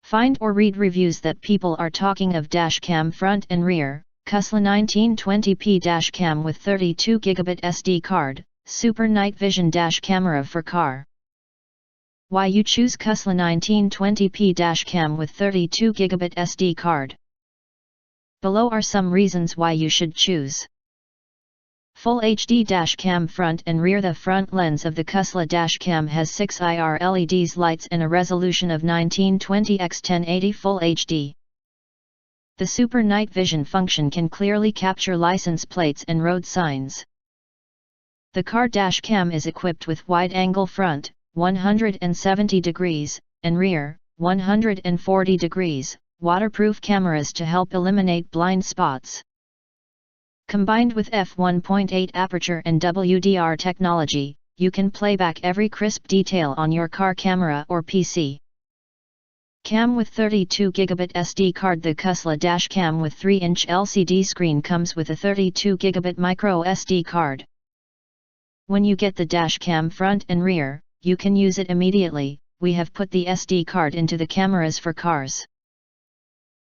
Find or read reviews that people are talking of Dashcam front and rear, Kussla 1920P Dashcam with 32GB SD card, Super Night Vision Dash Camera for car. Why you choose Kussla 1920P Dashcam with 32GB SD card. Below are some reasons why you should choose. Full HD Dashcam front and rear. The front lens of the Kussla Dashcam has 6 IR LEDs lights and a resolution of 1920x1080 Full HD. The Super Night Vision function can clearly capture license plates and road signs. The car Dashcam is equipped with wide-angle front, 170 degrees, and rear, 140 degrees, waterproof cameras to help eliminate blind spots. Combined with f1.8 aperture and WDR technology, you can play back every crisp detail on your car camera or PC. Cam with 32GB SD card. The Kussla Dashcam with 3-inch LCD screen comes with a 32GB micro SD card. When you get the Dashcam front and rear, you can use it immediately. We have put the SD card into the cameras for cars.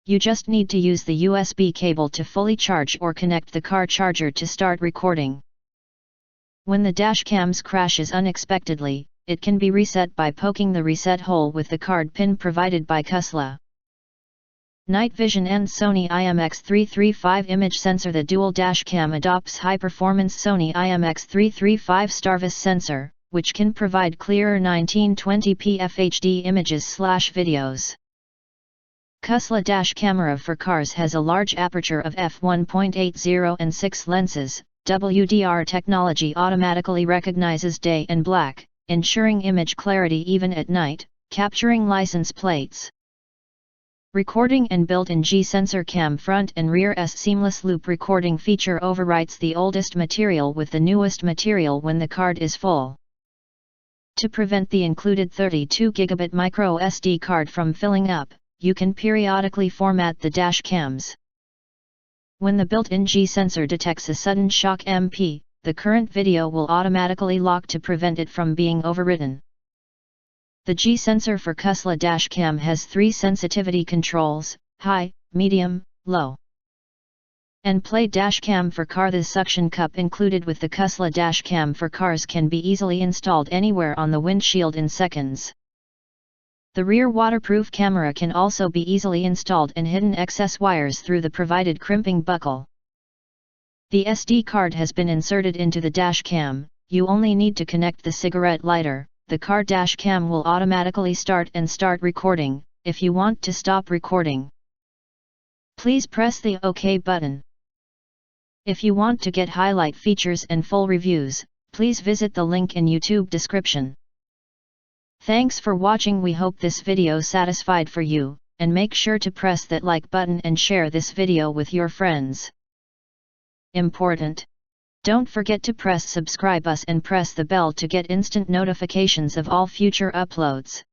You just need to use the USB cable to fully charge or connect the car charger to start recording. When the Dashcams crashes unexpectedly, it can be reset by poking the reset hole with the card pin provided by Kussla. Night Vision and Sony IMX335 image sensor. The dual Dashcam adopts high-performance Sony IMX335 StarVis sensor, which can provide clearer 1920p FHD images/videos. Kussla Dash Camera for cars has a large aperture of f1.80 and 6 lenses. WDR technology automatically recognizes day and black, ensuring image clarity even at night, capturing license plates. Recording and built-in GSensor cam front and rear's seamless loop recording feature overwrites the oldest material with the newest material when the card is full. To prevent the included 32GB micro SD card from filling up, you can periodically format the dash cams. When the built-in GSensor detects a sudden shock MP, the current video will automatically lock to prevent it from being overwritten. The GSensor for Kussla Dashcam has 3 sensitivity controls: high, medium, low. And play Dashcam for car. The suction cup included with the Kussla Dashcam for cars can be easily installed anywhere on the windshield in seconds. The rear waterproof camera can also be easily installed and hidden excess wires through the provided crimping buckle. The SD card has been inserted into the Dashcam. You only need to connect the cigarette lighter. The car Dashcam will automatically start recording. If you want to stop recording, please press the OK button. If you want to get highlight features and full reviews, please visit the link in YouTube description. Thanks for watching. We hope this video satisfied for you, and make sure to press that like button and share this video with your friends. Important. Don't forget to press subscribe us and press the bell to get instant notifications of all future uploads.